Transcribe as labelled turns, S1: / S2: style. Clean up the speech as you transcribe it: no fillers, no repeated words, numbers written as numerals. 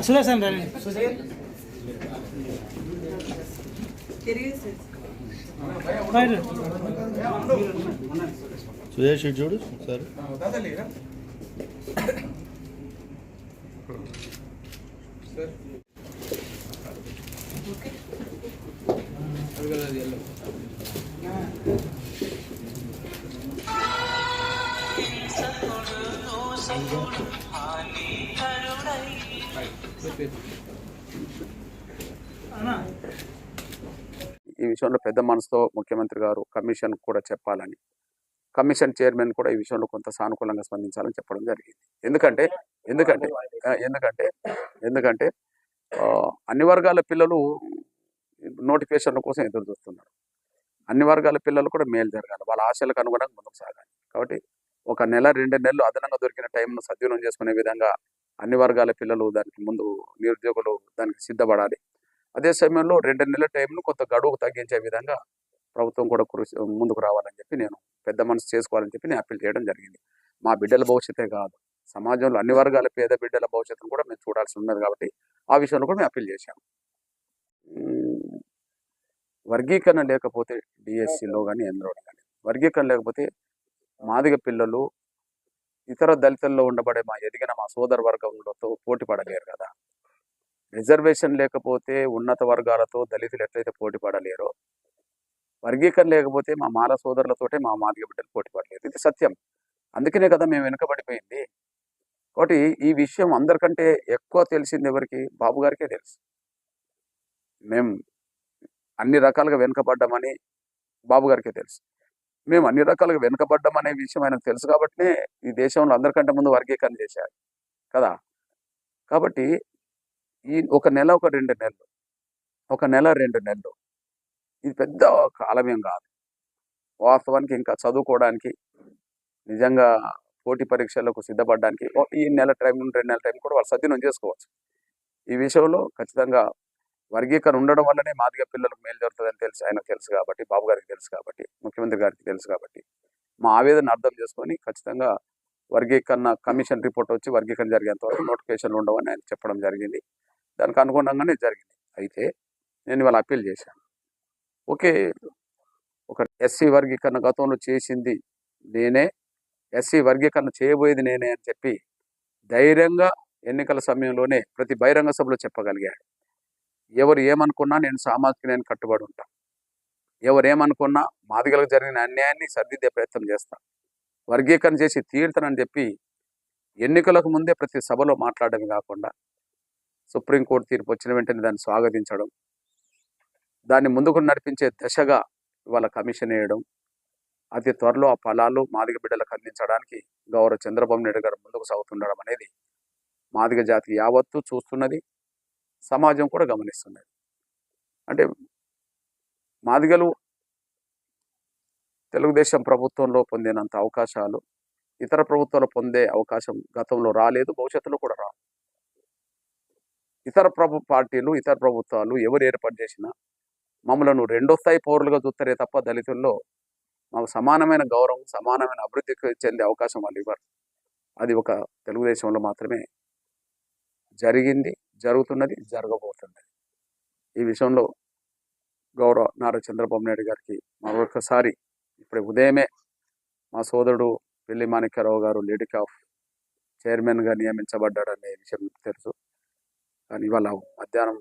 S1: సురేష్ అండి
S2: సురేష్ చూడు సార్
S3: ఈ విషయంలో పెద్ద మనసుతో ముఖ్యమంత్రి గారు కమిషన్ కూడా చెప్పాలని, కమిషన్ చైర్మన్ కూడా ఈ విషయంలో కొంత సానుకూలంగా స్పందించాలని చెప్పడం జరిగింది. ఎందుకంటే ఎందుకంటే ఎందుకంటే ఎందుకంటే అన్ని వర్గాల పిల్లలు నోటిఫికేషన్ల కోసం ఎదురు చూస్తున్నారు. అన్ని వర్గాల పిల్లలు కూడా మేలు జరగాలి, వాళ్ళ ఆశలకు అనుగుణంగా ముందుకు సాగాలి. కాబట్టి ఒక నెల 2 నెలలు అదనంగా దొరికిన టైంను సద్వినియోగం చేసుకునే విధంగా అన్ని వర్గాల పిల్లలు దానికి ముందు నిరుద్యోగులు దానికి సిద్ధపడాలి. అదే సమయంలో 2 నెలల టైంను కొంత గడువుకు తగ్గించే విధంగా ప్రభుత్వం కూడా ముందుకు రావాలని చెప్పి నేను పెద్ద మనసు చేసుకోవాలని చెప్పి నేను అప్పీల్ చేయడం జరిగింది. మా బిడ్డల భవిష్యత్తే కాదు, సమాజంలో అన్ని వర్గాల పేద బిడ్డల భవిష్యత్తును కూడా మేము చూడాల్సి ఉన్నది. కాబట్టి ఆ విషయంలో కూడా మేము అప్పీల్ చేశాము. వర్గీకరణ లేకపోతే డిఎస్సిలో కానీ ఎందులో కానీ వర్గీకరణ లేకపోతే మాదిగ పిల్లలు ఇతర దళితుల్లో ఉండబడే ఎదిగిన మా సోదర వర్గంతో పోటీ పడలేరు కదా. రిజర్వేషన్ లేకపోతే ఉన్నత వర్గాలతో దళితులు ఎట్లయితే పోటీ పడలేరో, వర్గీకరణ లేకపోతే మా మాల సోదరులతోటే మా మాదిగ బిడ్డలు పోటీ పడలేరు. ఇది సత్యం. అందుకనే కదా మేము వెనుకబడిపోయింది. కాబట్టి ఈ విషయం అందరికంటే ఎక్కువ తెలిసింది ఎవరికి? బాబు గారికే తెలుసు. మేము అన్ని రకాలుగా వెనుకబడ్డామని బాబు గారికే తెలుసు. మేము అన్ని రకాలుగా వెనుకబడ్డామనే విషయం ఆయనకు తెలుసు కాబట్టి ఈ దేశంలో అందరికంటే ముందు వర్గీకరణ చేశారు కదా. కాబట్టి ఈ ఒక నెల, ఒక 2 నెలలు, ఒక నెల 2 నెలలు ఇది పెద్ద కాలమేం కాదు. వాస్తవానికి ఇంకా చదువుకోవడానికి, నిజంగా పోటీ పరీక్షలకు సిద్ధపడడానికి ఈ నెల టైం, 2 నెలల టైం కూడా వాళ్ళు సద్వినియోగం చేసుకోవచ్చు. ఈ విషయంలో ఖచ్చితంగా వర్గీకరణ ఉండడం వల్లనే మాదిగ పిల్లలకు మేలు జరుగుతుందని తెలుసు, ఆయనకు తెలుసు కాబట్టి, బాబు గారికి తెలుసు కాబట్టి, ముఖ్యమంత్రి గారికి తెలుసు కాబట్టి మా ఆవేదన అర్థం చేసుకొని ఖచ్చితంగా వర్గీకరణ కమిషన్ రిపోర్ట్ వచ్చి వర్గీకరణ జరిగేంత వరకు నోటిఫికేషన్లు ఉండవని ఆయన చెప్పడం జరిగింది. దానికి అనుగుణంగానే జరిగింది. అయితే నేను ఇవాళ అప్పీల్ చేశాను. ఓకే, ఒక ఎస్సీ వర్గీకరణ గతంలో చేసింది నేనే, ఎస్సీ వర్గీకరణ చేయబోయేది నేనే అని చెప్పి ధైర్యంగా ఎన్నికల సమయంలోనే ప్రతి బహిరంగ సభలో చెప్పగలిగాడు. ఎవరు ఏమనుకున్నా నేను సామాజిక నేను కట్టుబడి ఉంటా. ఎవరు ఏమనుకున్నా మాదిగలకు జరిగిన అన్యాయాన్ని సరిదిద్దే ప్రయత్నం చేస్తా. వర్గీకరణ చేసి తీరుతానని చెప్పి ఎన్నికలకు ముందే ప్రతి సభలో మాట్లాడమే కాకుండా సుప్రీంకోర్టు తీర్పు వచ్చిన వెంటనే దాన్ని స్వాగతించడం, దాన్ని ముందుకు నడిపించే దశగా ఇవాళ కమిషన్ వేయడం, అతి త్వరలో ఆ ఫలాలు మాదిగ బిడ్డలకు అందించడానికి గౌరవ చంద్రబాబు నాయుడు గారు ముందుకు సాగుతుండడం అనేది మాదిగ జాతి యావత్తు చూస్తున్నది, సమాజం కూడా గమనిస్తున్నది. అంటే మాదిగలు తెలుగుదేశం ప్రభుత్వంలో పొందినంత అవకాశాలు ఇతర ప్రభుత్వాలు పొందే అవకాశం గతంలో రాలేదు, భవిష్యత్తులో కూడా రాదు. ఇతర పార్టీలు, ఇతర ప్రభుత్వాలు ఎవరు ఏర్పాటు చేసినా మమ్మల్ని 2వ స్థాయి పౌరులుగా చూస్తారే తప్ప దళితుల్లో మాకు సమానమైన గౌరవం, సమానమైన అభివృద్ధికి చెందే అవకాశం వాళ్ళు ఇవ్వరు. అది ఒక తెలుగుదేశంలో మాత్రమే జరిగింది, జరుగుతున్నది, జరగబోతున్నది. ఈ విషయంలో గౌరవ నారా చంద్రబాబు నాయుడు గారికి మరొకసారి ఇప్పుడు ఉదయమే మా సోదరుడు పిల్లి మాణిక్యరావు గారు లీడికాఫ్ చైర్మన్గా నియమించబడ్డాడనే విషయం తెలుసు. కానీ ఇవాళ మధ్యాహ్నం